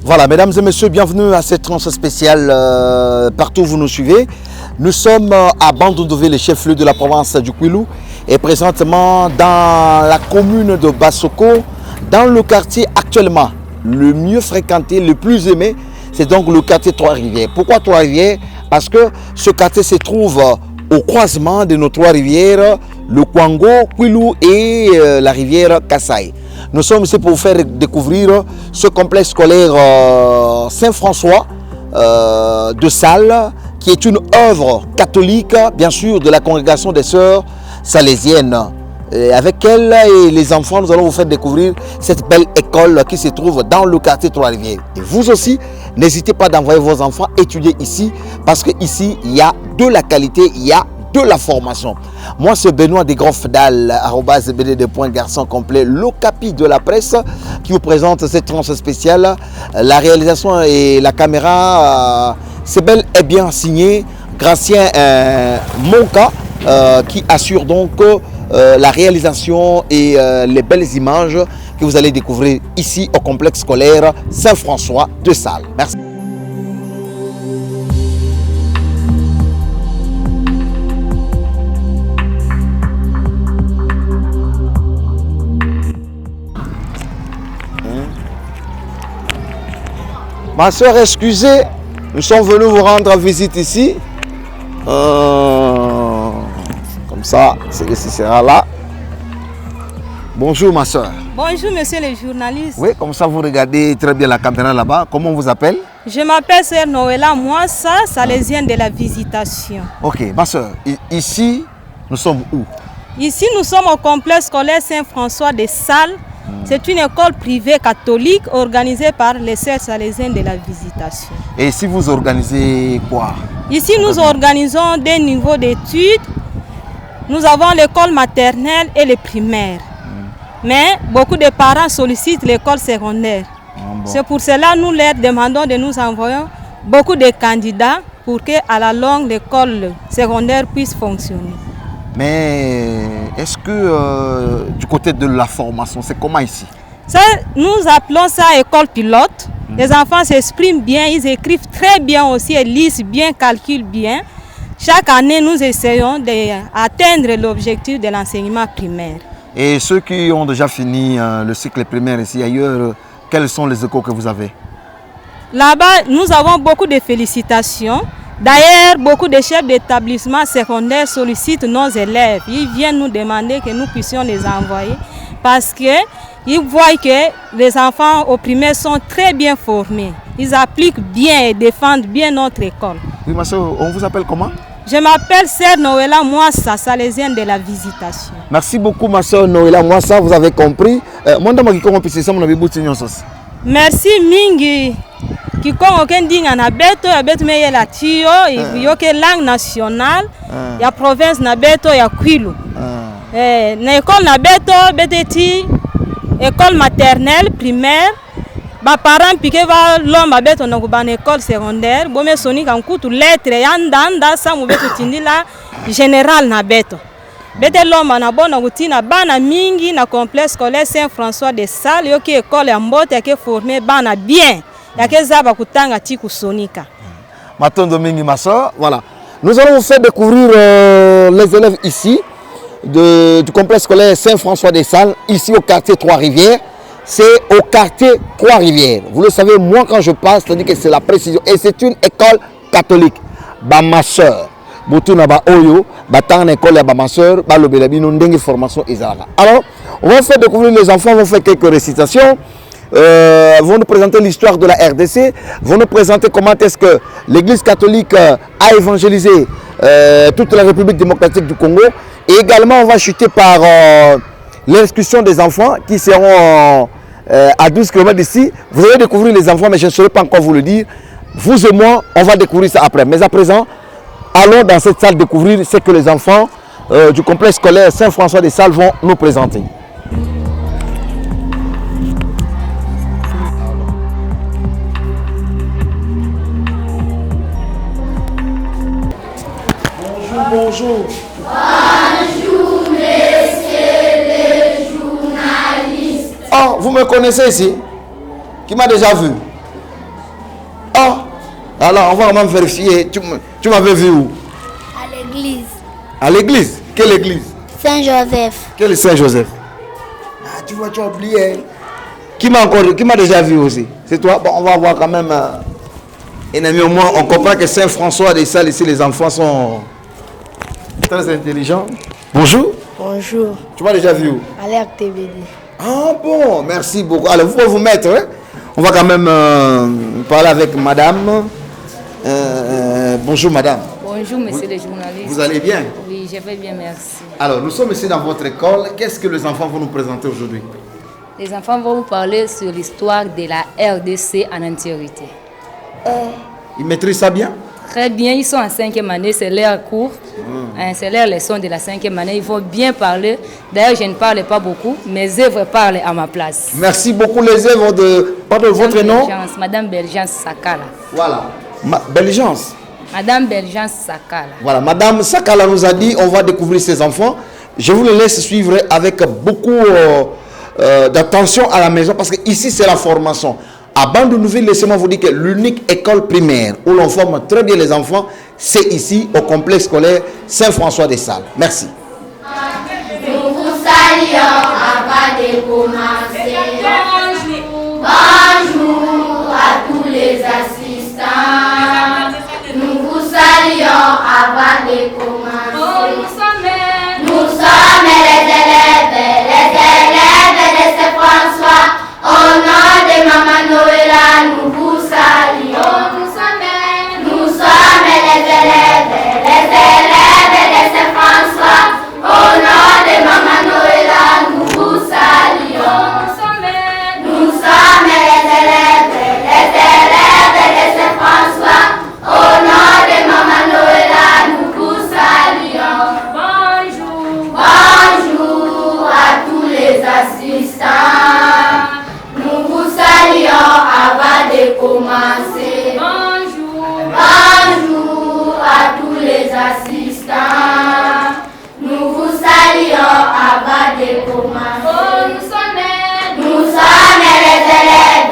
Voilà, mesdames et messieurs, bienvenue à cette tranche spéciale partout où vous nous suivez. Nous sommes à Bandundové, le chef-lieu de la province du Kwilu, et présentement dans la commune de Bassoko, dans le quartier actuellement le mieux fréquenté, le plus aimé, c'est donc le quartier Trois-Rivières. Pourquoi Trois-Rivières? Parce que ce quartier se trouve au croisement de nos trois rivières, le Kwango, Kwilu et la rivière Kassai. Nous sommes ici pour vous faire découvrir ce complexe scolaire Saint-François de Sales, qui est une œuvre catholique, bien sûr, de la congrégation des sœurs salésiennes. Et avec elle et les enfants, nous allons vous faire découvrir cette belle école qui se trouve dans le quartier Trois-Rivières. Et vous aussi, n'hésitez pas d'envoyer vos enfants étudier ici, parce qu'ici, il y a de la qualité, il y a de la formation. Moi, c'est Benoît Desgrands-Fdal, @bd.garçon complet, le capi de la presse, qui vous présente cette tranche spéciale. La réalisation et la caméra, c'est bel et bien signé Gracien Monka, qui assure donc la réalisation et les belles images que vous allez découvrir ici au complexe scolaire Saint-François de Sales. Merci. Ma soeur, excusez, nous sommes venus vous rendre visite ici. Comme ça, ce sera là. Bonjour ma soeur. Bonjour monsieur le journaliste. Oui, comme ça vous regardez très bien la caméra là-bas. Comment on vous appelle? Je m'appelle Sœur Noëlla Mwassa, salésienne de la Visitation. Ok, ma soeur, ici, nous sommes où? Ici, nous sommes au complexe scolaire Saint-François de Sales. C'est une école privée catholique organisée par les sœurs salésiennes de la Visitation. Et ici, vous organisez quoi? Ici, nous organisons des niveaux d'études. Nous avons l'école maternelle et les primaires. Mais beaucoup de parents sollicitent l'école secondaire. Bon. C'est pour cela que nous leur demandons de nous envoyer beaucoup de candidats pour qu'à la longue, l'école secondaire puisse fonctionner. Mais est-ce que du côté de la formation, c'est comment ici? Ça, nous appelons ça école pilote. Les enfants s'expriment bien, ils écrivent très bien aussi, ils lisent bien, calculent bien. Chaque année, nous essayons d'atteindre l'objectif de l'enseignement primaire. Et ceux qui ont déjà fini le cycle primaire ici ailleurs, quels sont les échos que vous avez? Là-bas, nous avons beaucoup de félicitations. D'ailleurs, beaucoup de chefs d'établissement secondaire sollicitent nos élèves. Ils viennent nous demander que nous puissions les envoyer parce qu'ils voient que les enfants au primaire sont très bien formés. Ils appliquent bien et défendent bien notre école. Oui, ma soeur, on vous appelle comment? Je m'appelle Sœur Noëlla Mwassa, salésienne de la Visitation. Merci beaucoup, ma soeur Noëlla Mwassa, vous avez compris. Merci Mingi. Kikongo kendinga na beto ya beto meye la tiyo yoke langue nationale ya province na beto ya Kwilu. Na école na beto beteti école maternelle primaire ba parents piqué va lomba beto na kubana école secondaire bome soni kan kutu lettre yanda samu beto tindila général na beto. Bete lomba na bona kutina bana mingi na complexe scolaire Saint-François de Sales yoke école ya mbote yake former bana bien. Voilà. Nous allons vous faire découvrir les élèves ici du complexe scolaire Saint-François de Sales, ici au quartier Trois-Rivières. C'est au quartier Trois-Rivières. Vous le savez, moi quand je passe, c'est-à-dire que c'est la précision. Et c'est une école catholique. Ma soeur, oyo, école ma soeur, formation. Alors, on va faire découvrir les enfants, on va faire quelques récitations. Vont nous présenter l'histoire de la RDC, vont nous présenter comment est-ce que l'Église catholique a évangélisé toute la République démocratique du Congo. Et également, on va chuter par l'exclusion des enfants qui seront à 12 km d'ici. Vous allez découvrir les enfants, mais je ne saurais pas encore vous le dire. Vous et moi, on va découvrir ça après. Mais à présent, allons dans cette salle découvrir ce que les enfants du complexe scolaire Saint-François de Sales vont nous présenter. Bonjour. Bonjour, messieurs les journalistes. Oh, vous me connaissez ici? Qui m'a déjà vu? Alors, on va vraiment vérifier. Tu m'avais vu où? À l'église. À l'église? Quelle église? Saint-Joseph. Quel est Saint-Joseph? Ah, tu vois, tu as oublié. Qui m'a déjà vu aussi? C'est toi? Bon, on va voir quand même. Un ami au moins, on comprend que Saint-François de Sales, ici, les enfants sont très intelligents. Bonjour. Bonjour. Tu m'as déjà vu où? À l'RTVD. Ah bon, merci beaucoup. Alors, vous pouvez vous mettre. Hein? On va quand même parler avec madame. Bonjour madame. Bonjour monsieur le journaliste. Vous allez bien? Oui, je vais bien, merci. Alors, nous sommes ici dans votre école. Qu'est-ce que les enfants vont nous présenter aujourd'hui? Les enfants vont vous parler sur l'histoire de la RDC en entièreté. Ils maîtrisent ça bien? Très bien, ils sont en 5e année, c'est leur cours, c'est leur leçon de la 5e année. Ils vont bien parler. D'ailleurs, je ne parle pas beaucoup, mes œuvres parlent à ma place. Merci beaucoup, les œuvres de... Pardon, votre nom? Madame Belgence Sakala. Voilà. Belgence. Madame Belgence Sakala. Voilà, Madame Sakala nous a dit, on va découvrir ses enfants. Je vous les laisse suivre avec beaucoup d'attention à la maison, parce que ici, c'est la formation. À Bandundouville, laissez-moi vous dire que l'unique école primaire où l'on forme très bien les enfants, c'est ici, au complexe scolaire Saint-François des Salles. Merci. Nous vous saluons avant de commencer. Bonjour à tous les assistants. Nous vous saluons avant de commencer. Nous sommes les élèves de Saint-François. Au nom de Maman Noëlla, nous vous saluons. Nous sommes les élèves de Saint-François. Au nom de Maman Noëlla, nous vous saluons. Nous sommes les élèves de Saint-François. Au nom de Maman Noëlla, nous vous saluons. Bonjour à tous les assistants. Nous vous saluons avant de commencer. Bonjour à tous les assistants. Nous vous saluons avant de commencer. Nous sommes les élèves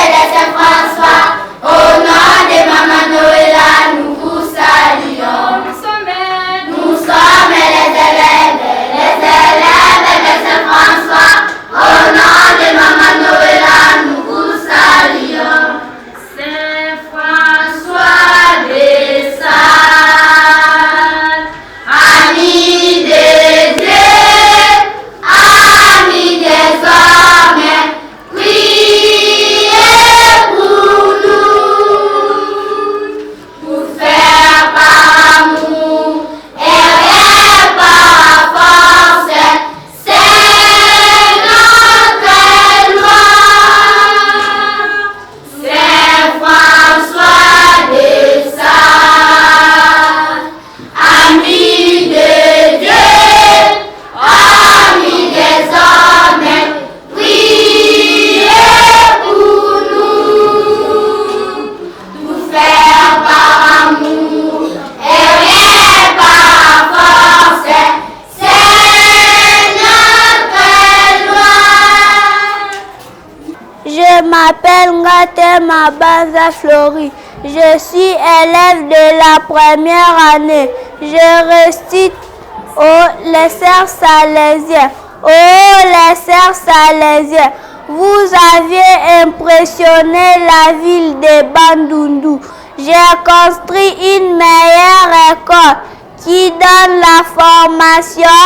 de Saint-François. Au nom de Maman Noëlla, nous vous saluons. Nous sommes les élèves de Saint-François. Au nom de Maman Noëlla, nous vous saluons. Saint-François des Sales, ami de Dieu, ami des hommes, priez pour nous, pour faire par amour et rien par force. C'est notre loi. Saint-François des Sales, ami de Dieu, ami des hommes, priez pour nous, tout faire par amour et rien par force. C'est notre loi. Je m'appelle Ngate Mabanza Flori. Je suis élève de la première année. Je récite les Sœurs Salésiens. Oh, les Sœurs Salésiens, vous aviez impressionné la ville de Bandundu. J'ai construit une meilleure école qui donne la formation,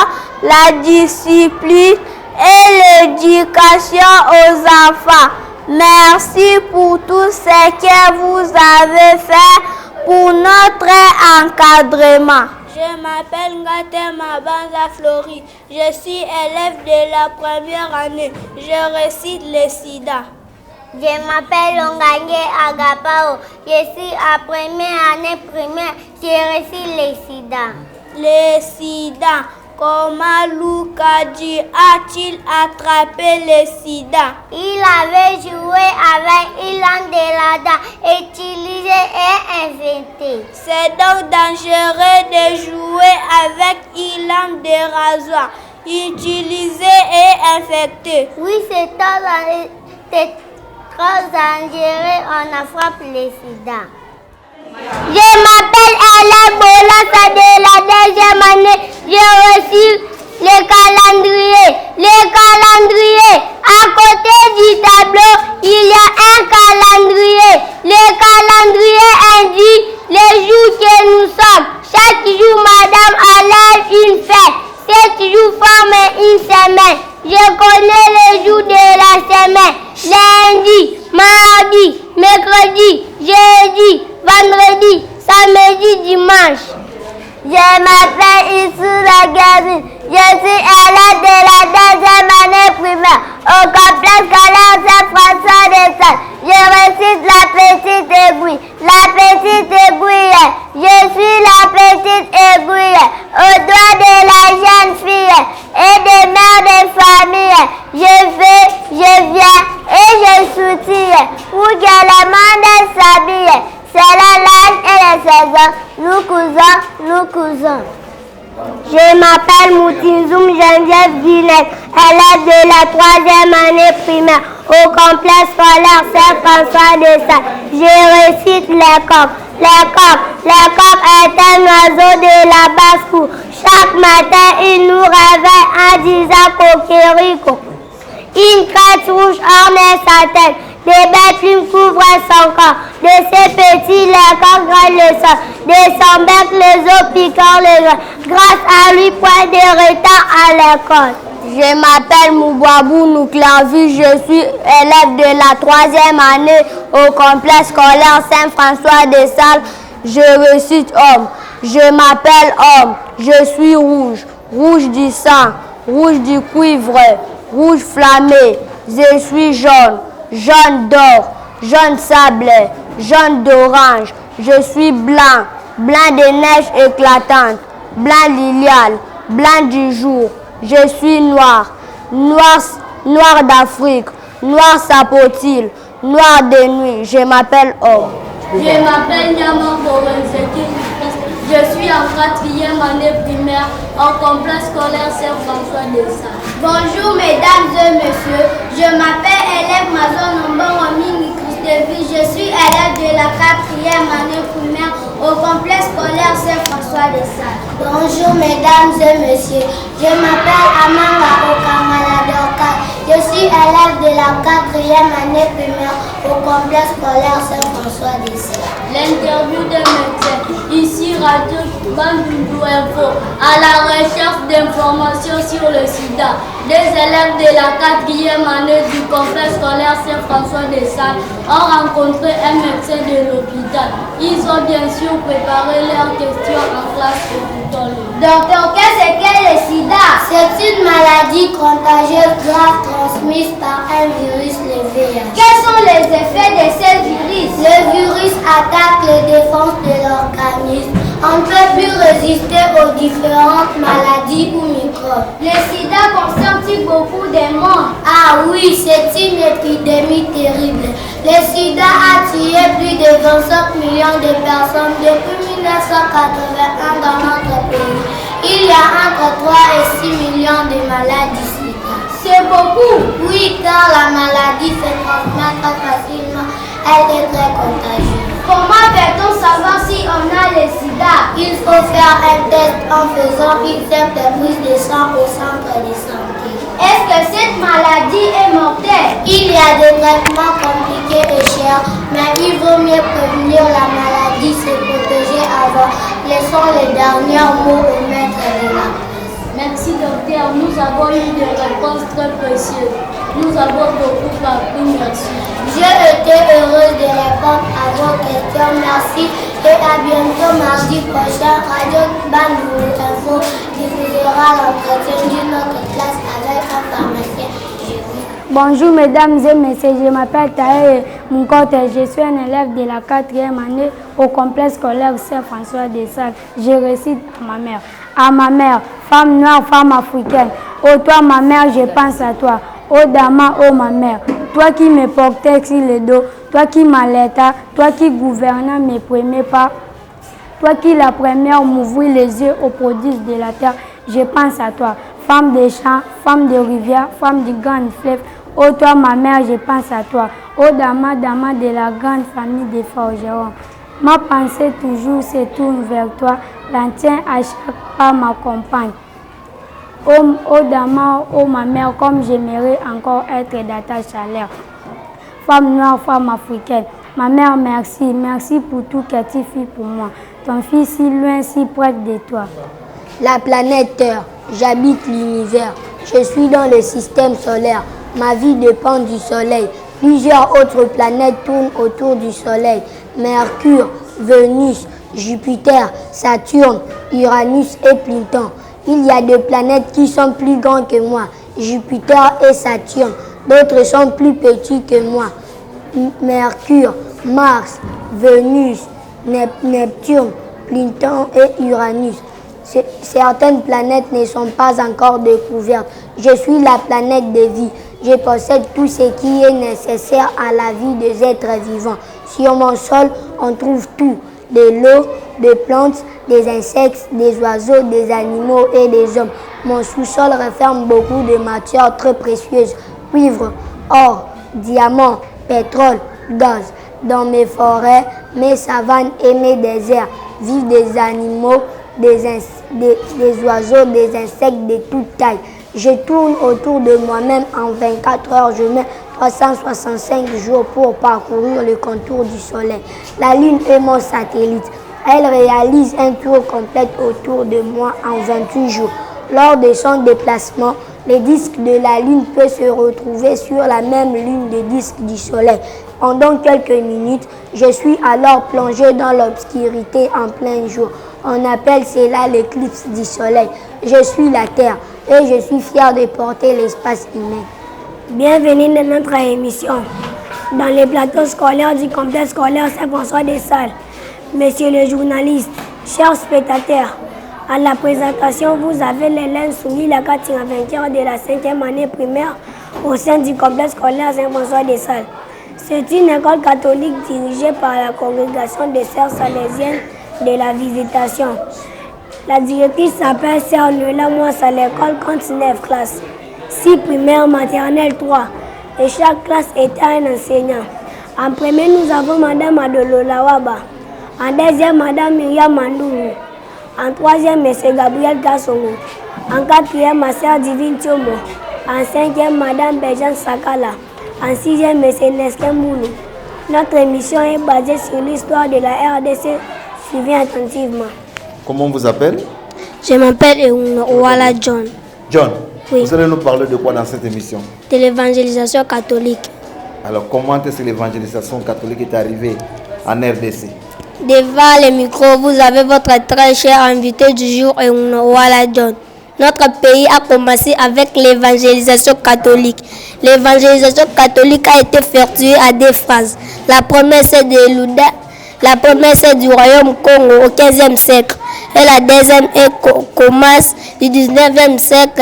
la discipline et l'éducation aux enfants. Merci pour tout ce que vous avez fait pour notre encadrement. Je m'appelle Ngate Mabanza Flori. Je suis élève de la première année. Je récite les SIDA. Je m'appelle Onganye Agapao. Je suis à première année primaire. Je récite les SIDA. Les SIDA. Comment Lukaji a-t-il attrapé le sida? Il avait joué avec Ilan Delada, utilisé et inventé. C'est donc dangereux de jouer avec Ilan de rasoir, utilisé et infecté. Oui, c'est Trop dangereux, on a frappé le sida. Je m'appelle Hélène Bolassa de la deuxième année. J'ai reçu le calendrier. Le calendrier, à côté du tableau, il y a un calendrier. Le calendrier indique les jours que nous sommes. Chaque jour, madame enlève une fête. 7 jours forment une semaine. Je connais les jours de la semaine. Lundi, mardi, mercredi, jeudi, vendredi, samedi, dimanche. Je m'appelle Issou Lagazine. Je suis élève de la deuxième année primaire au complexe scolaire Saint-François de Sales. Je récite la petite aiguille. La petite aiguille. Je suis la petite aiguille au doigt de la jeune fille et des mères de famille. Je vais, je viens et je soutiens pour que le monde s'habille. C'est la l'âge et les saisons. Nous cousons. Je m'appelle Moutinzoum Geneviève Guinette, élève de la 3e année primaire au complexe scolaire Saint-François de Sales. Je récite les coqs. Les coqs est un oiseau de la basse-cour. Chaque matin, il nous réveille en disant coquerico. Une crête rouge orne sa tête. Des belles plumes couvrent son corps. De ses petits, les coqs grêlent le sol. De son bec, les os piquant le grain. Grâce à lui, point de retard à l'école. Je m'appelle Moubouabou Nouklanvi. Je suis élève de la 3e année au complexe scolaire Saint-François de Sales. Je récite homme. Je m'appelle homme. Je suis rouge. Rouge du sang. Rouge du cuivre. Rouge flammé. Je suis jaune. Jaune d'or, jaune sablé, jaune d'orange. Je suis blanc, blanc de neige éclatante, blanc lilial, blanc du jour. Je suis noir, noir d'Afrique, noir sapotile, noir de nuit. Je m'appelle homme. Je m'appelle Niamant Borenzeki. Je suis en 4e année primaire au complexe scolaire Saint-François de Sales. Bonjour mesdames et messieurs, je m'appelle élève Mazon Mbongo Christevie. Je suis élève de la 4e année primaire au complexe scolaire Saint-François de Sales. Bonjour mesdames et messieurs, je m'appelle Amanga Okamala Doka. Je suis élève de la 4e année primaire au complexe scolaire Saint-François de Sales. L'interview des médecins, ici Radio Bandundu Info, à la recherche d'informations sur le sida. Des élèves de la 4e année du complexe scolaire Saint-François de Sales ont rencontré un médecin de l'hôpital. Ils ont bien sûr préparé leurs questions en classe. Docteur, qu'est-ce qu'est le sida? C'est une maladie contagieuse grave transmise par un virus, le VIH. Quels sont les effets de ce virus? Le virus attaque les défenses de l'organisme. On ne peut plus résister aux différentes maladies ou microbes. Le sida concerne-t-il beaucoup de monde? Ah oui, c'est une épidémie terrible. Le sida a tué plus de 25 millions de personnes depuis 1981 dans notre pays. Il y a entre 3 et 6 millions de malades du sida. C'est beaucoup? Oui, car la maladie se transmet très facilement. Elle est très contagieuse. Comment peut-on savoir si on a le sida? Il faut faire un test en faisant une simple prise de sang au centre de santé. Est-ce que cette maladie est mortelle? Il y a des traitements compliqués et chers, mais il vaut mieux prévenir la maladie, se protéger avant. Laissons les derniers mots au maître de la presse. Merci docteur, nous avons eu des réponses très précieuses. Nous avons beaucoup appris, merci. J'ai été heureuse de répondre à vos questions. Merci et à bientôt mardi prochain. Radio Bandundu Info diffusera l'entretien d'une autre classe avec un pharmacien. Bonjour mesdames et messieurs, je m'appelle Tahe Moukote. Je suis un élève de la 4e année au complexe scolaire Saint-François de Sales. Je récite à ma mère, femme noire, femme africaine. Oh toi ma mère, je pense à toi. Oh Dama, oh ma mère, toi qui me portais sur le dos, toi qui m'allaitais, toi qui gouvernais mes premiers pas, toi qui la première m'ouvrit les yeux aux prodiges de la terre, je pense à toi. Femme des champs, femme de rivière, femme du grand fleuve, Ô toi, ma mère, je pense à toi. Ô Dama, Dama de la grande famille des forgerons. Ma pensée toujours se tourne vers toi. L'antien à chaque pas m'accompagne. Ô Dama, ô ma mère, comme j'aimerais encore être dans ta chaleur. Femme noire, femme africaine. Ma mère, merci. Merci pour tout que tu fais pour moi. Ton fils si loin, si près de toi. La planète Terre, j'habite l'univers. Je suis dans le système solaire. Ma vie dépend du soleil. Plusieurs autres planètes tournent autour du soleil. Mercure, Vénus, Jupiter, Saturne, Uranus et Pluton. Il y a des planètes qui sont plus grandes que moi. Jupiter et Saturne. D'autres sont plus petits que moi. Mercure, Mars, Vénus, Neptune, Pluton et Uranus. Certaines planètes ne sont pas encore découvertes. Je suis la planète de vie. Je possède tout ce qui est nécessaire à la vie des êtres vivants. Sur mon sol, on trouve tout. De l'eau, des plantes, des insectes, des oiseaux, des animaux et des hommes. Mon sous-sol renferme beaucoup de matières très précieuses. Cuivre, or, diamants, pétrole, gaz. Dans mes forêts, mes savanes et mes déserts vivent des animaux, des oiseaux, des insectes de toute taille. Je tourne autour de moi-même en 24 heures. Je mets 365 jours pour parcourir le contour du soleil. La Lune est mon satellite. Elle réalise un tour complet autour de moi en 28 jours. Lors de son déplacement, les disques de la Lune peuvent se retrouver sur la même ligne des disques du Soleil. Pendant quelques minutes, je suis alors plongé dans l'obscurité en plein jour. On appelle cela l'éclipse du Soleil. Je suis la Terre et je suis fier de porter l'espace humain. Bienvenue dans notre émission, dans les plateaux scolaires du complexe scolaire Saint-François-des-Salles. Monsieur le journaliste, chers spectateurs, à la présentation, vous avez l'élève soumis la 4e de la 5e année primaire au sein du complexe scolaire Saint-François-des-Salles. C'est une école catholique dirigée par la congrégation des sœurs salésiennes de la Visitation. La directrice s'appelle Sœur Noëlla Moisse. À l'école compte 9 classes, 6 primaires, maternelle 3, et chaque classe est un enseignant. En premier, nous avons Madame Adolola Waba. En deuxième, Madame Myriam Mandourou. En troisième, M. Gabriel Kassongo. En quatrième, ma sœur Divine Tiomo. En cinquième, Madame Bejan Sakala. En sixième, M. Nesken Moulou. Notre émission est basée sur l'histoire de la RDC. Suivez attentivement. Comment on vous appelle? Je m'appelle Ouala John. John, oui. Vous allez nous parler de quoi dans cette émission? De l'évangélisation catholique. Alors, comment est-ce que l'évangélisation catholique est arrivée en RDC? Devant le micro, vous avez votre très cher invité du jour, Ouala John. Notre pays a commencé avec l'évangélisation catholique. L'évangélisation catholique a été effectuée à deux phases. La première, c'est de Louda. La première, c'est du royaume Congo au 15e siècle. Et la deuxième commence du 19e siècle,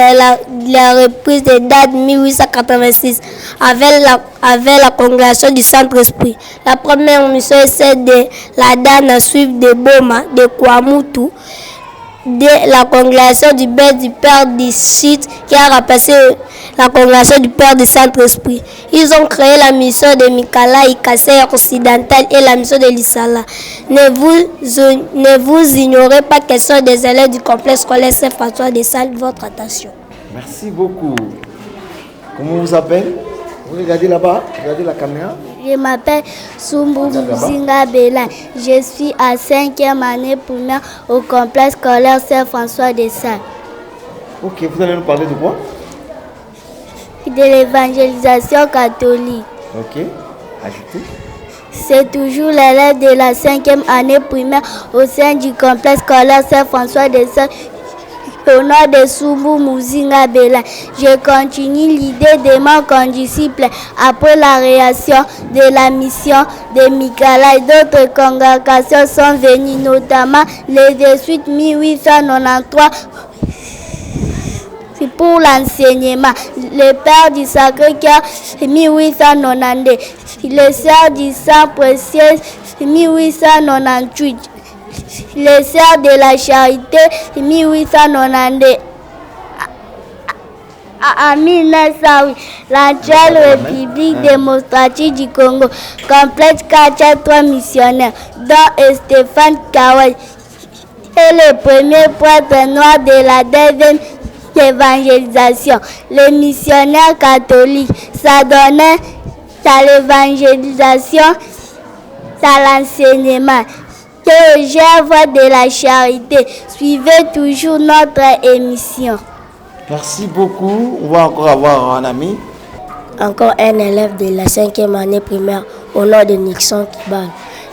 la reprise des dates 1886 avec la congrégation du Saint-Esprit. La première mission, c'est de la Dana suivre de Boma, de Kwamutu, de la congrégation du Père du Site qui a remplacé la congrégation du Père du Saint-Esprit. Ils ont créé la mission de Mikala, Ikasser occidental et la mission de l'Issala. Ne vous ignorez pas quels sont des élèves du complexe scolaire Saint-François-des-Salles. Votre attention. Merci beaucoup. Comment vous appelez? Vous regardez là-bas, regardez la caméra. Je m'appelle Sumbu Zinga Bela. Je suis à 5e année primaire au complexe scolaire Saint-François-des-Salles. Ok, vous allez nous parler de quoi? De l'évangélisation catholique. Ok, ajoutez. C'est toujours l'élève de la 5e année primaire au sein du complexe scolaire Saint-François-des-Salles au nom de Sumbu Muzinga Bela. Je continue l'idée de mon condisciple après la réaction de la mission de Mikala. D'autres congrégations sont venues, notamment les 18 1893 pour l'enseignement. Le Père du Sacré-Cœur 1892. Le Sœur du Sang Précieux 1898. Les Sœurs de la Charité 1892. en 1908, l'actuelle République démocratique du Congo complète 43 missionnaires, dont Stéphane Kawai est le premier prêtre noir de la deuxième évangélisation. Les missionnaires catholiques s'adonnaient à l'évangélisation, à l'enseignement et aux œuvres de la charité. Suivez toujours notre émission. Merci beaucoup. On va encore avoir un ami. Encore un élève de la 5e année primaire au nom de Nixon Kibal.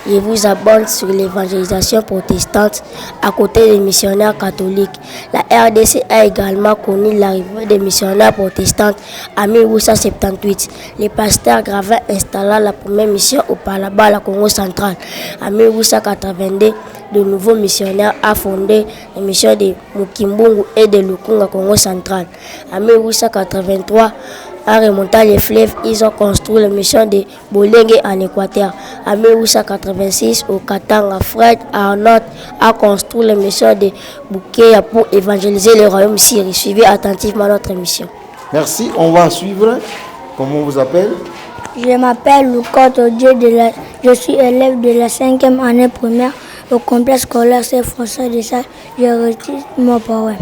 Je vous abonne sur l'évangélisation protestante à côté des missionnaires catholiques. La RDC a également connu l'arrivée des missionnaires protestants en 1878. Le pasteur Gravin installa la première mission au Palaba, Congo central. En 1882, de nouveaux missionnaires ont fondé les missions de Mukimbungu et de Lukunga, Congo central. En 1883, en remontant les fleuves, ils ont construit la mission de Bolengue en Équateur. En 1886, au Katanga, Fred Arnott a construit la mission de Boukéa pour évangéliser le royaume syrie. Suivez attentivement notre mission. Merci, on va suivre. Comment on vous appelle? Je m'appelle Lucas Odier, je suis élève de la 5e année primaire au complexe scolaire Saint-François de Sales. Je récite mon poème.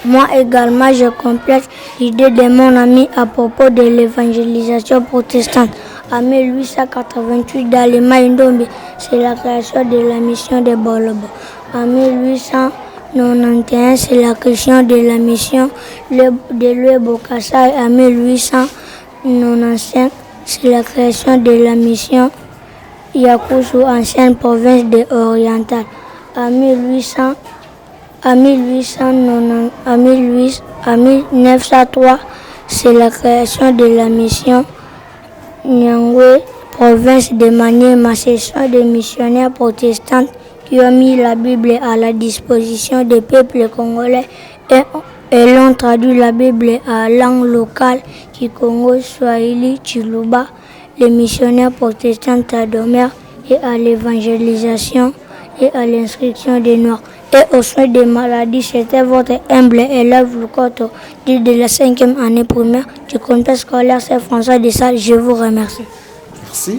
Moi également, je complète l'idée de mon ami à propos de l'évangélisation protestante. En 1888, dans les Maïndombi, c'est la création de la mission de Bolobo. En 1891, c'est la création de la mission de l'Ouébokassa. En 1895, c'est la création de la mission Yakusu, ancienne province de Orientale. En 1903, c'est la création de la mission Nyangwe, province de Maniema. Ce sont des missionnaires protestants qui ont mis la Bible à la disposition des peuples congolais et l'ont traduit la Bible à langue locale, Kikongo, Swahili, Chiluba. Les missionnaires protestants à Domer et à l'évangélisation et à l'instruction des Noirs et aux soins des maladies. C'était votre humble élève Lukoto de la 5e année primaire du complexe scolaire Saint-François de Sales. Je vous remercie. Merci.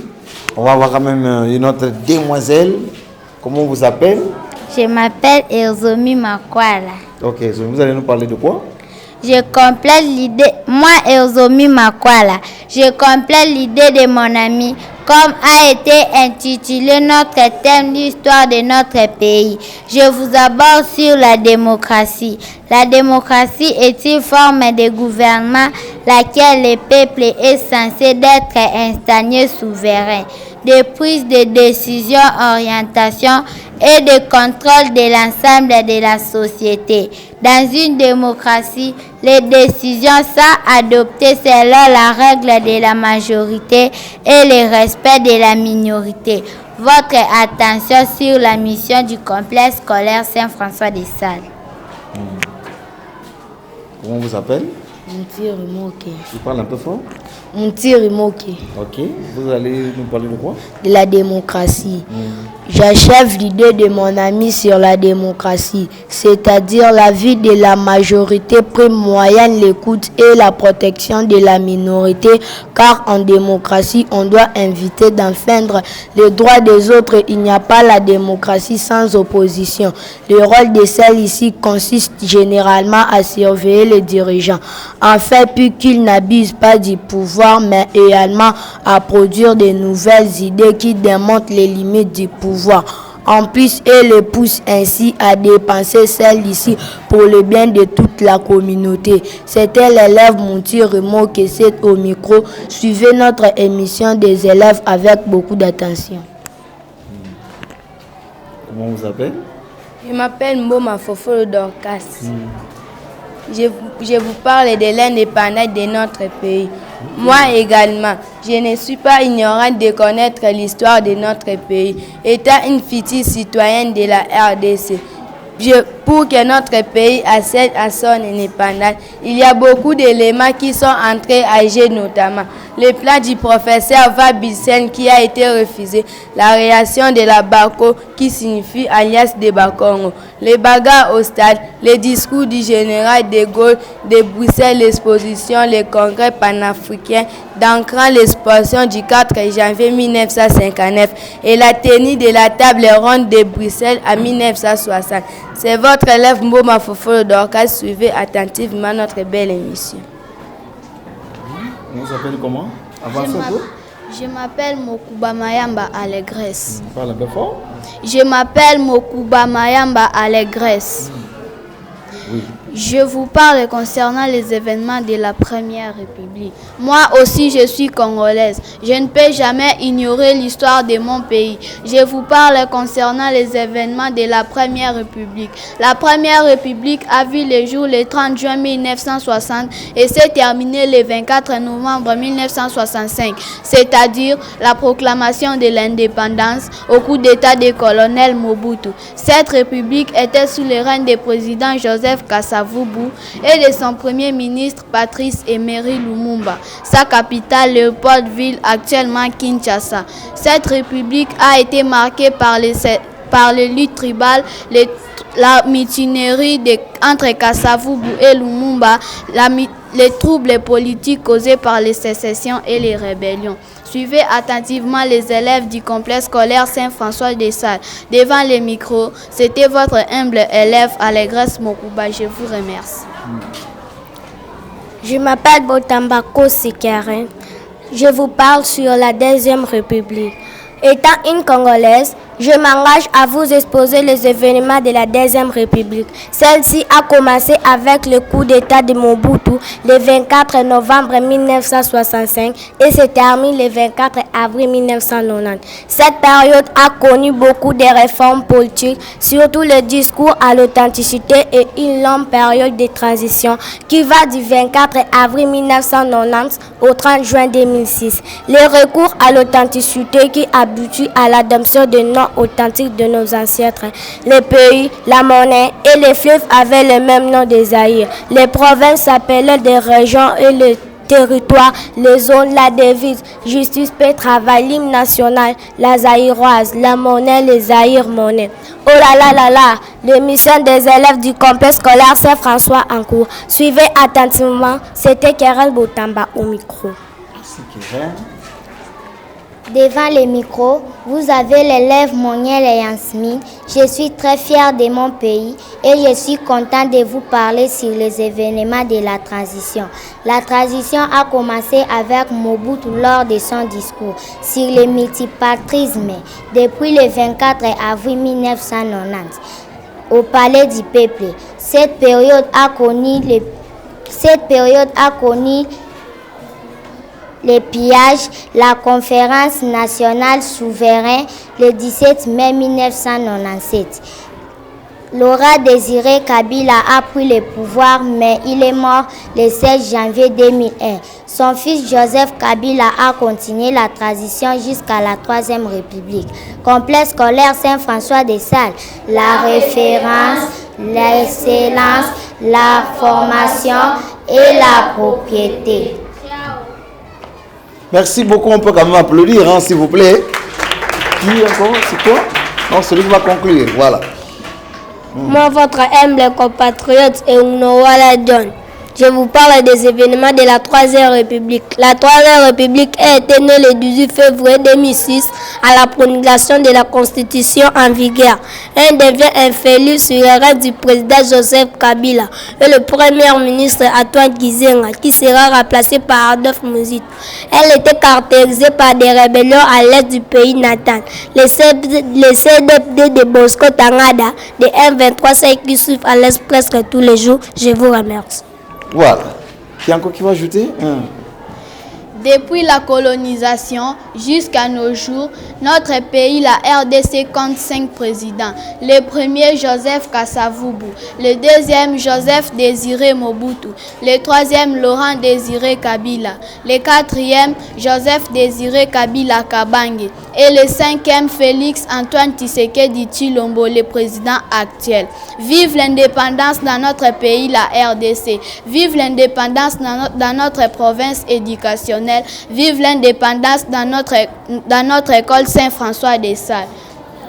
On va avoir quand même une autre demoiselle. Comment on vous appelle? Je m'appelle Erzomi Makwala. Ok, vous allez nous parler de quoi? Je complète l'idée, moi Erzomi Makwala, je complète l'idée de mon ami, comme a été intitulé notre thème d'histoire de notre pays. Je vous aborde sur la démocratie. La démocratie est une forme de gouvernement laquelle le peuple est censé d'être installé souverain, de prise de décision, orientation et de contrôle de l'ensemble de la société. Dans une démocratie, les décisions sont adoptées selon la règle de la majorité et le respect de la minorité. Votre attention sur la mission du complexe scolaire Saint-François de Sales. Comment on vous appelle? Montiri Moké. Tu parles un peu fort? Montiri Moké. Ok. Vous allez nous parler de quoi? De la démocratie. J'achève l'idée de mon ami sur la démocratie, c'est-à-dire la vie de la majorité prime moyenne, l'écoute et la protection de la minorité, car en démocratie, on doit éviter d'enfreindre les droits des autres. Il n'y a pas la démocratie sans opposition. Le rôle de celle-ci consiste généralement à surveiller les dirigeants, en fait, puis qu'ils n'abusent pas du pouvoir, mais également à produire de nouvelles idées qui démontrent les limites du pouvoir. En plus, et les pousse ainsi à dépenser celle-ci pour le bien de toute la communauté. C'était l'élève Montiri Moké qui est au micro. Suivez notre émission des élèves avec beaucoup d'attention. Comment vous appelez? Je m'appelle Mboma Fofolo Dorcas. Je vous parle de l'indépendance de notre pays. Moi également, je ne suis pas ignorante de connaître l'histoire de notre pays. Étant une future citoyenne de la RDC, pour que notre pays accède à son indépendance. Il y a beaucoup d'éléments qui sont entrés à agir, notamment le plan du professeur Vabisen qui a été refusé, la réaction de la Bako qui signifie Alliance de Bakongo, les bagarres au stade, les discours du général de Gaulle de Bruxelles, l'exposition, le congrès panafricain d'Ancran, l'exposition du 4 janvier 1959 et la tenue de la table ronde de Bruxelles en 1960. C'est votre élève Mboma Fofolo Dorcas. Suivez attentivement notre belle émission. Vous appelez comment? Je m'appelle Mokuba Mayamba Allégresse. Parle un peu fort. Je m'appelle Mokuba Mayamba Allégresse. Oui. Je vous parle concernant les événements de la Première République. Moi aussi, je suis congolaise. Je ne peux jamais ignorer l'histoire de mon pays. Je vous parle concernant les événements de la Première République. La Première République a vu le jour le 30 juin 1960 et s'est terminée le 24 novembre 1965, c'est-à-dire la proclamation de l'indépendance au coup d'état du colonel Mobutu. Cette république était sous le règne du président Joseph Kasavubu et de son premier ministre Patrice Emery Lumumba. Sa capitale, Léopoldville, actuellement Kinshasa. Cette république a été marquée par les luttes tribales, la mutinerie entre Kasavubu et Lumumba, les troubles politiques causés par les sécessions et les rébellions. Suivez attentivement les élèves du complexe scolaire Saint-François des Salles. Devant les micros, c'était votre humble élève Allégresse Mokuba. Je vous remercie. Je m'appelle Botambako Sekaren. Je vous parle sur la Deuxième République. Étant une Congolaise, je m'engage à vous exposer les événements de la Deuxième République. Celle-ci a commencé avec le coup d'état de Mobutu le 24 novembre 1965 et se termine le 24 avril 1990. Cette période a connu beaucoup de réformes politiques, surtout le discours à l'authenticité et une longue période de transition qui va du 24 avril 1990 au 30 juin 2006. Le recours à l'authenticité qui aboutit à l'adoption de noms authentiques de nos ancêtres. Les pays, la monnaie et les fleuves avaient le même nom des Zaïre. Les provinces s'appelaient des régions et les territoires, les zones, la devise, justice, paix, travail, l'hymne national, la zaïroise, la monnaie, les Zaïre monnaie. Oh là là là là, l'émission des élèves du complexe scolaire Saint-François en cours. Suivez attentivement, c'était Keren Botamba au micro. Merci Keren. Devant les micros, vous avez l'élève Moniel Yansmi. Je suis très fière de mon pays et je suis content de vous parler sur les événements de la transition. La transition a commencé avec Mobutu lors de son discours sur le multipartisme depuis le 24 avril 1990 au Palais du Peuple. Cette période a connu les pillages, la conférence nationale souveraine le 17 mai 1997. Laurent Désiré Kabila a pris le pouvoir, mais il est mort le 16 janvier 2001. Son fils Joseph Kabila a continué la transition jusqu'à la Troisième République. Complexe scolaire Saint-François des Salles, la référence, l'excellence, la formation et la propriété. Merci beaucoup, on peut quand même applaudir, hein, s'il vous plaît. Qui encore? C'est quoi? Non, celui qui va conclure, voilà. Moi, votre humble compatriote Eunowala John. Je vous parle des événements de la Troisième République. La Troisième République a été née le 18 février 2006 à la promulgation de la Constitution en vigueur. Elle devient infélue sur le règne du président Joseph Kabila et le Premier ministre Antoine Gizenga qui sera remplacé par Adolphe Muzitu. Elle était caractérisée par des rébellions à l'est du pays natal. Les CDP de Bosco Tangada, des M23 qui suivent à l'est presque tous les jours. Je vous remercie. Voilà. Qui encore qui va ajouter? Depuis la colonisation jusqu'à nos jours, notre pays, la RDC, compte 5 présidents. Le premier, Joseph Kasavubu. Le deuxième, Joseph Désiré Mobutu. Le troisième, Laurent Désiré Kabila. Le quatrième, Joseph Désiré Kabila Kabange. Et le cinquième, Félix Antoine Tshisekedi Tshilombo, le président actuel. Vive l'indépendance dans notre pays, la RDC. Vive l'indépendance dans notre province éducationnelle. Vive l'indépendance dans notre école Saint-François des Salles.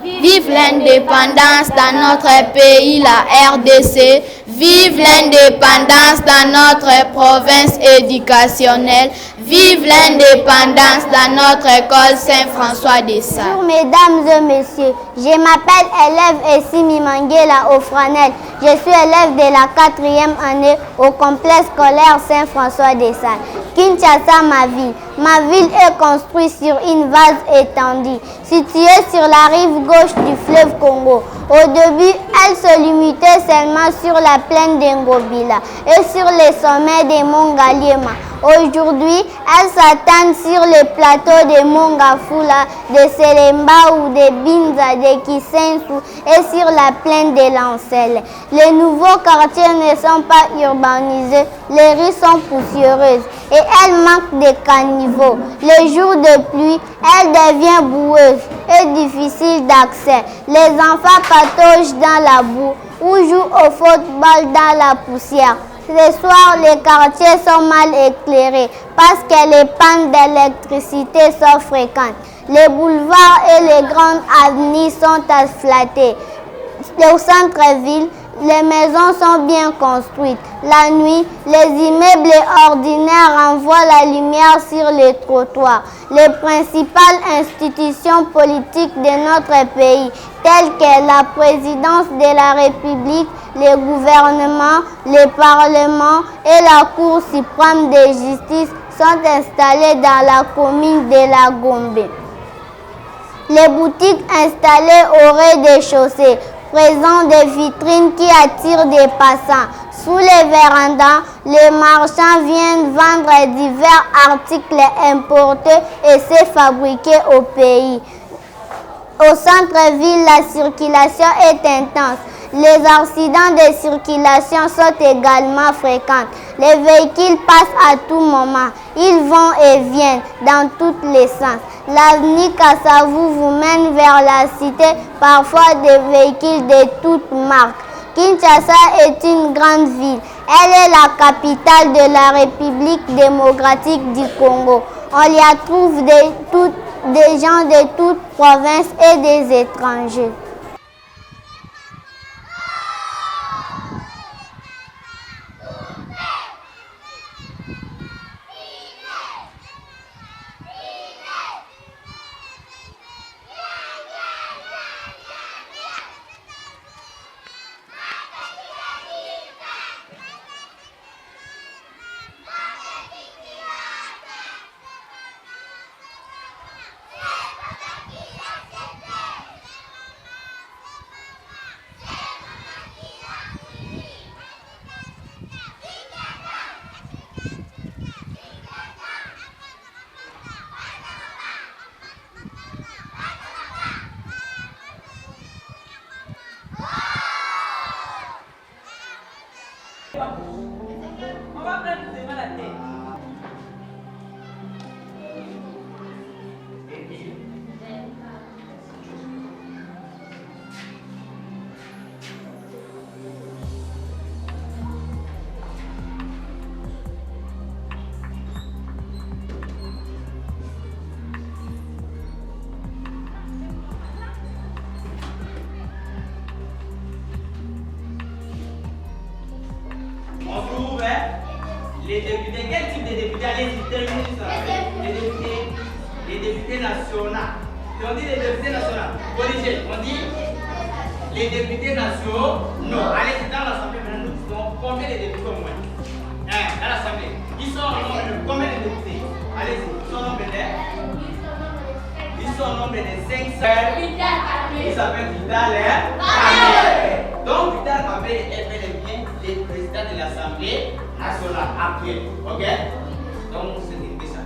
Vive l'indépendance dans notre pays, la RDC. Vive l'indépendance dans notre province éducationnelle. Vive l'indépendance dans notre école Saint-François des Salles. Bonjour mesdames et messieurs, je m'appelle élève Essimi Manguela Ofranel. Je suis élève de la 4e année au complexe scolaire Saint-François des Salles. Kinshasa, ma ville. Ma ville est construite sur une vase étendue, située sur la rive gauche du fleuve Congo. Au début, elle se limitait seulement sur la plaine d'Engobila et sur les sommets des monts Galiema. Aujourd'hui, elle s'attend sur les plateaux de Mongafula, de Selemba ou de Binza, de Kisensu et sur la plaine de Lancel. Les nouveaux quartiers ne sont pas urbanisés, les rues sont poussiéreuses et elles manquent de caniveaux. Les jours de pluie, elle devient boueuse et difficile d'accès. Les enfants pataugent dans la boue ou jouent au football dans la poussière. Le soir, les quartiers sont mal éclairés parce que les pannes d'électricité sont fréquentes. Les boulevards et les grandes avenues sont asphaltées. Au centre-ville, les maisons sont bien construites. La nuit, les immeubles ordinaires renvoient la lumière sur les trottoirs. Les principales institutions politiques de notre pays, telles que la présidence de la République, le gouvernement, le Parlement et la Cour suprême de justice, sont installées dans la commune de la Gombe. Les boutiques installées au rez-de-chaussée présentent des vitrines qui attirent des passants. Sous les vérandas, les marchands viennent vendre divers articles importés et ceux fabriqués au pays. Au centre-ville, la circulation est intense. Les accidents de circulation sont également fréquents. Les véhicules passent à tout moment. Ils vont et viennent dans tous les sens. L'avenue Kasavubu vous mène vers la cité, parfois des véhicules de toutes marques. Kinshasa est une grande ville. Elle est la capitale de la République démocratique du Congo. On y trouve des gens de toutes provinces et des étrangers. On va prendre devant la tête. On trouve les députés. Quel type de députés? Allez-y, terminez ça. Les députés nationaux. On dit les députés nationaux. Corrigez. On dit les députés nationaux. Non. Allez-y, dans l'Assemblée, maintenant, nous disons combien de députés au moins? Dans l'Assemblée. Ils sont au nombre de combien de députés? Allez-y, ils sont au nombre de... Ils sont au nombre de 500. Ils s'appellent Vital Kamerhe. Donc, Vital Kamerhe est bel et bien le président de l'Assemblée nationale actuelle. Ok? Donc, c'est ça.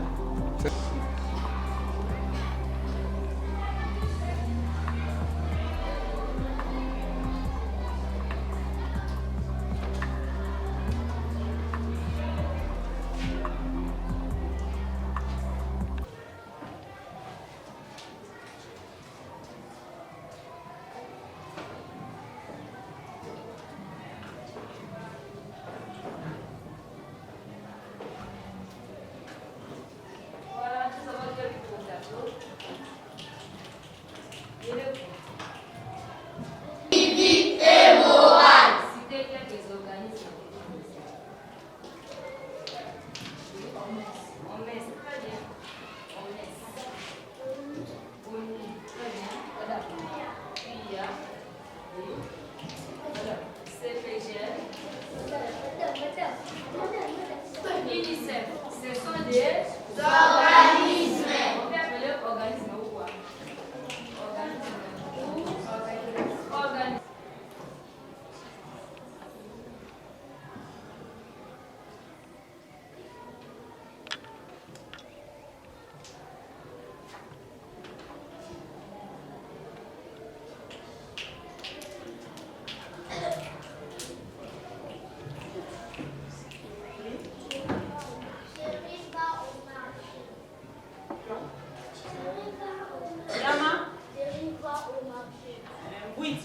Oui.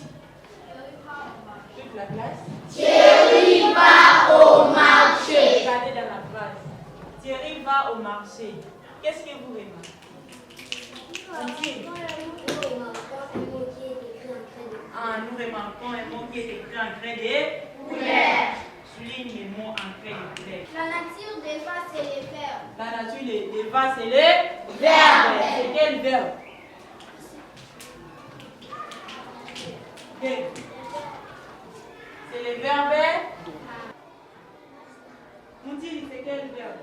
Toute la classe. Thierry va au marché. Regardez dans la phrase. Thierry va au marché. Qu'est-ce que vous remarquez? Ah, nous remarquons un mot qui est écrit en trait de couleur. Souligne les mots en trait de couleur. La nature des vases, c'est les verbes. La nature des vases, c'est les verbes. C'est quel verbe? C'est les verbes. On dit c'est quel verbe?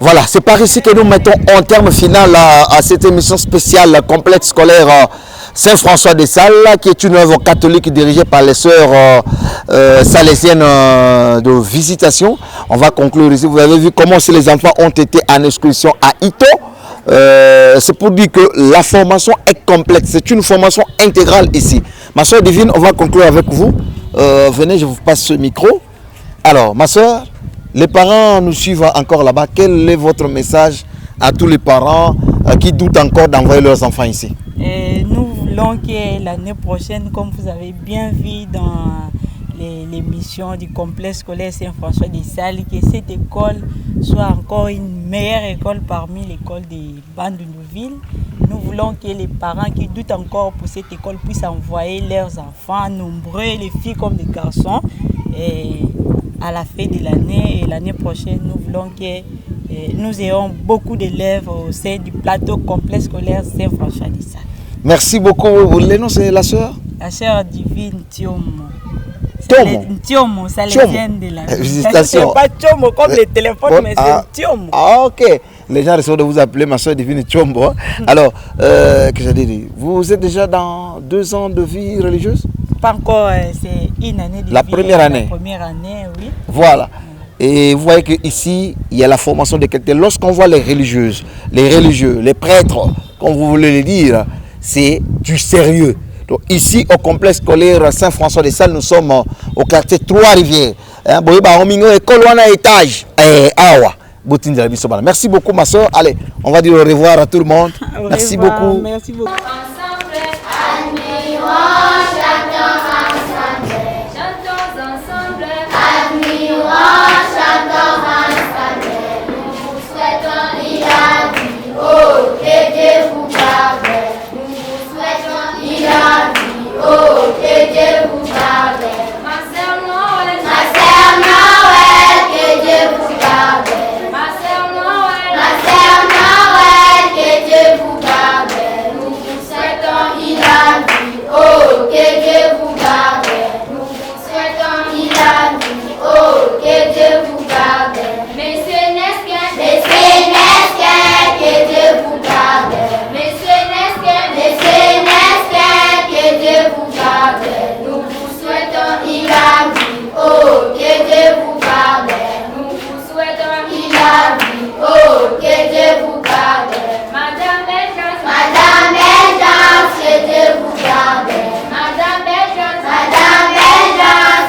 Voilà, c'est par ici que nous mettons en terme final à cette émission spéciale complexe scolaire Saint-François de Sales, qui est une œuvre catholique dirigée par les sœurs salésiennes de visitation. On va conclure ici. Vous avez vu comment les enfants ont été en excursion à Ito. C'est pour dire que la formation est complète. C'est une formation intégrale ici. Ma soeur Divine, on va conclure avec vous. Venez, je vous passe ce micro. Alors, ma soeur, les parents nous suivent encore là-bas. Quel est votre message à tous les parents qui doutent encore d'envoyer leurs enfants ici? Nous voulons que l'année prochaine, comme vous avez bien vu dans l'émission du complexe scolaire Saint-François de Sales, que cette école soit encore une meilleure école parmi l'école de Bandundu-Ville. Nous voulons que les parents qui doutent encore pour cette école puissent envoyer leurs enfants, nombreux, les filles comme les garçons, à la fin de l'année. Et l'année prochaine, nous voulons que nous ayons beaucoup d'élèves au sein du plateau complexe scolaire Saint-François de Sales. Merci beaucoup. Le nom, c'est la sœur? La sœur Divine Thiomo. Thiomo, ça les vient de la visitation. C'est pas Thiomo comme les téléphones, mais c'est Thiomo. Ah, ok. Les gens risquent de vous appeler ma soeur Divine Thiomo. Hein? Alors, que j'ai dit, vous êtes déjà dans 2 ans de vie religieuse? Pas encore, c'est une année de vie. La première année? La première année, oui. Voilà. Et vous voyez qu'ici, il y a la formation de quelqu'un. Lorsqu'on voit les religieuses, les religieux, les prêtres, comme vous voulez le dire, c'est du sérieux. Donc ici, au complexe scolaire Saint-François de Sales, nous sommes au quartier Trois-Rivières. Merci beaucoup, ma soeur. Allez, on va dire au revoir à tout le monde. Merci beaucoup. Merci beaucoup. Ensemble, admirons, chantons ensemble, admirons, chantons ensemble. Nous vous souhaitons il a vie, oh, que Dieu vous garde. Nous vous souhaitons il a vie, oh, que Dieu vous garde. Ma sœur Noël, que Dieu vous garde. Ma sœur Noël, que Dieu vous garde. Nous vous souhaitons il a vie, oh, que Dieu vous garde. Nous vous souhaitons il a vie, oh, que Dieu vous garde. Monsieur Nesquin, que Dieu vous garde. Monsieur Nesquin, que Dieu vous garde. Nous vous souhaitons il a vie, oh, que Dieu vous garde. Nous vous souhaitons il a vie, oh, que Dieu vous garde. Madame Belgence, que Dieu vous garde. Madame Belgence,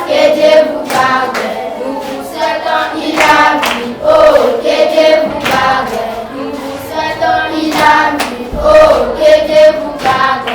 que Dieu vous garde. Nous vous souhaitons il a vie, oh, que Dieu vous garde. Nous vous souhaitons il a vie, oh, que Dieu vous garde.